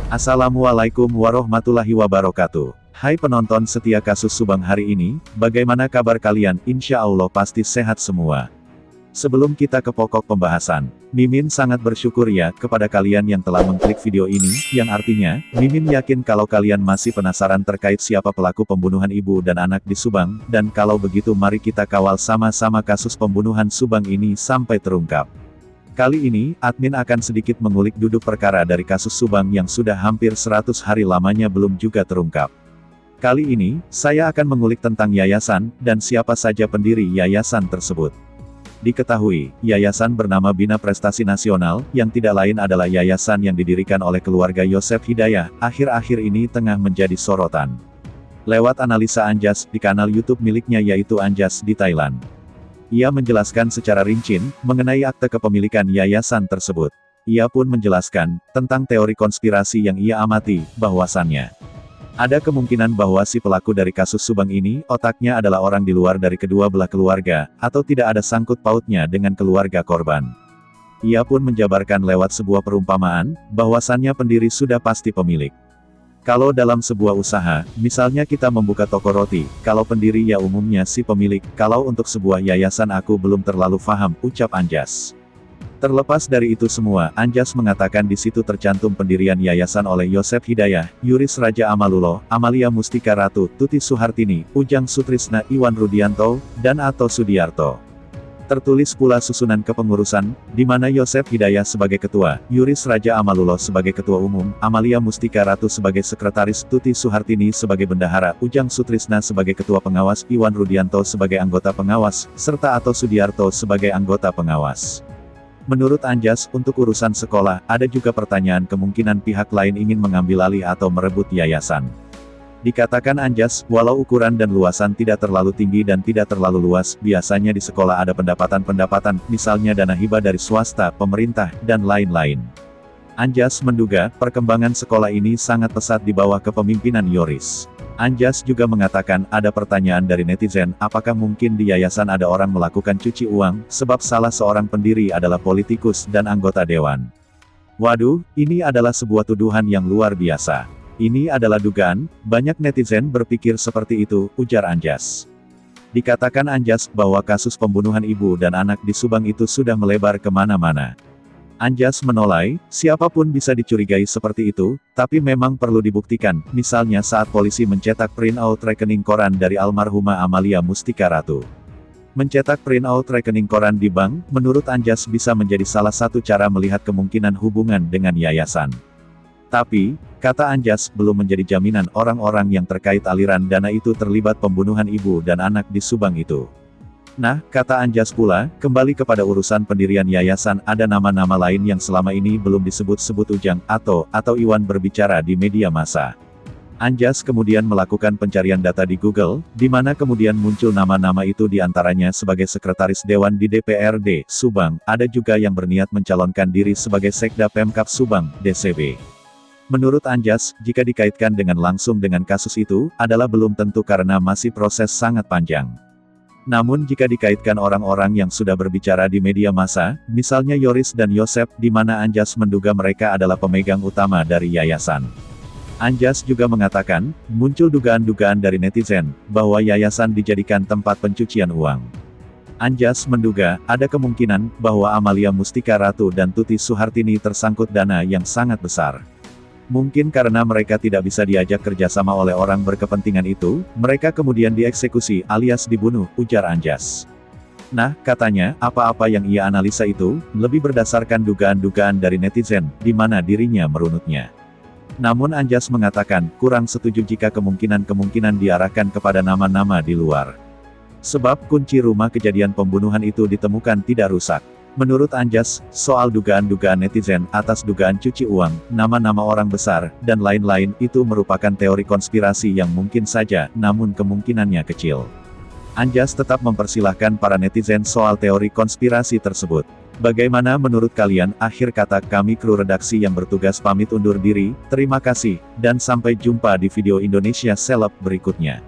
Assalamualaikum warahmatullahi wabarakatuh. Hai penonton setia kasus Subang hari ini, bagaimana kabar kalian? Insya Allah pasti sehat semua. Sebelum kita ke pokok pembahasan, Mimin sangat bersyukur ya kepada kalian yang telah mengklik video ini, yang artinya, Mimin yakin kalau kalian masih penasaran terkait siapa pelaku pembunuhan ibu dan anak di Subang, dan kalau begitu mari kita kawal sama-sama kasus pembunuhan Subang ini sampai terungkap. Kali ini, admin akan sedikit mengulik duduk perkara dari kasus Subang yang sudah hampir 100 hari lamanya belum juga terungkap. Kali ini, saya akan mengulik tentang yayasan, dan siapa saja pendiri yayasan tersebut. Diketahui, yayasan bernama Bina Prestasi Nasional, yang tidak lain adalah yayasan yang didirikan oleh keluarga Yosef Hidayah, akhir-akhir ini tengah menjadi sorotan. Lewat analisa Anjas, di kanal YouTube miliknya yaitu Anjas di Thailand. Ia menjelaskan secara rinci mengenai akte kepemilikan yayasan tersebut. Ia pun menjelaskan tentang teori konspirasi yang ia amati, bahwasannya ada kemungkinan bahwa si pelaku dari kasus Subang ini otaknya adalah orang di luar dari kedua belah keluarga, atau tidak ada sangkut pautnya dengan keluarga korban. Ia pun menjabarkan lewat sebuah perumpamaan, bahwasannya pendiri sudah pasti pemilik. Kalau dalam sebuah usaha, misalnya kita membuka toko roti, kalau pendiri ya umumnya si pemilik, kalau untuk sebuah yayasan aku belum terlalu paham, ucap Anjas. Terlepas dari itu semua, Anjas mengatakan di situ tercantum pendirian yayasan oleh Yosef Hidayah, Yuris Raja Amalulo, Amalia Mustika Ratu, Tuti Suhartini, Ujang Sutrisna, Iwan Rudianto, dan Ato Sudiarto. Tertulis pula susunan kepengurusan, di mana Yosef Hidayah sebagai ketua, Yuris Raja Amalulo sebagai ketua umum, Amalia Mustika Ratu sebagai sekretaris, Tuti Suhartini sebagai bendahara, Ujang Sutrisna sebagai ketua pengawas, Iwan Rudianto sebagai anggota pengawas, serta Ato Sudiarto sebagai anggota pengawas. Menurut Anjas, untuk urusan sekolah, ada juga pertanyaan kemungkinan pihak lain ingin mengambil alih atau merebut yayasan. Dikatakan Anjas, walau ukuran dan luasan tidak terlalu tinggi dan tidak terlalu luas, biasanya di sekolah ada pendapatan-pendapatan, misalnya dana hibah dari swasta, pemerintah, dan lain-lain. Anjas menduga, perkembangan sekolah ini sangat pesat di bawah kepemimpinan Yoris. Anjas juga mengatakan, ada pertanyaan dari netizen, apakah mungkin di yayasan ada orang melakukan cuci uang, sebab salah seorang pendiri adalah politikus dan anggota dewan. Waduh, ini adalah sebuah tuduhan yang luar biasa. Ini adalah dugaan, banyak netizen berpikir seperti itu, ujar Anjas. Dikatakan Anjas, bahwa kasus pembunuhan ibu dan anak di Subang itu sudah melebar kemana-mana. Anjas menolak, siapapun bisa dicurigai seperti itu, tapi memang perlu dibuktikan, misalnya saat polisi mencetak print-out rekening koran dari almarhumah Amalia Mustika Ratu. Mencetak print-out rekening koran di bank, menurut Anjas bisa menjadi salah satu cara melihat kemungkinan hubungan dengan yayasan. Tapi, kata Anjas, belum menjadi jaminan orang-orang yang terkait aliran dana itu terlibat pembunuhan ibu dan anak di Subang itu. Nah, kata Anjas pula, kembali kepada urusan pendirian yayasan, ada nama-nama lain yang selama ini belum disebut-sebut Ujang, atau Iwan berbicara di media massa. Anjas kemudian melakukan pencarian data di Google, di mana kemudian muncul nama-nama itu diantaranya sebagai sekretaris Dewan di DPRD Subang, ada juga yang berniat mencalonkan diri sebagai Sekda Pemkab Subang, DCB. Menurut Anjas, jika dikaitkan dengan langsung dengan kasus itu, adalah belum tentu karena masih proses sangat panjang. Namun jika dikaitkan orang-orang yang sudah berbicara di media massa, misalnya Yoris dan Yosef, di mana Anjas menduga mereka adalah pemegang utama dari yayasan. Anjas juga mengatakan, muncul dugaan-dugaan dari netizen, bahwa yayasan dijadikan tempat pencucian uang. Anjas menduga, ada kemungkinan, bahwa Amalia Mustika Ratu dan Tuti Suhartini tersangkut dana yang sangat besar. Mungkin karena mereka tidak bisa diajak kerjasama oleh orang berkepentingan itu, mereka kemudian dieksekusi alias dibunuh, ujar Anjas. Nah, katanya, apa-apa yang ia analisa itu, lebih berdasarkan dugaan-dugaan dari netizen, di mana dirinya merunutnya. Namun Anjas mengatakan, kurang setuju jika kemungkinan-kemungkinan diarahkan kepada nama-nama di luar. Sebab kunci rumah kejadian pembunuhan itu ditemukan tidak rusak. Menurut Anjas, soal dugaan-dugaan netizen atas dugaan cuci uang, nama-nama orang besar, dan lain-lain, itu merupakan teori konspirasi yang mungkin saja, namun kemungkinannya kecil. Anjas tetap mempersilahkan para netizen soal teori konspirasi tersebut. Bagaimana menurut kalian? Akhir kata, kami kru redaksi yang bertugas pamit undur diri, terima kasih, dan sampai jumpa di video Indonesia Seleb berikutnya.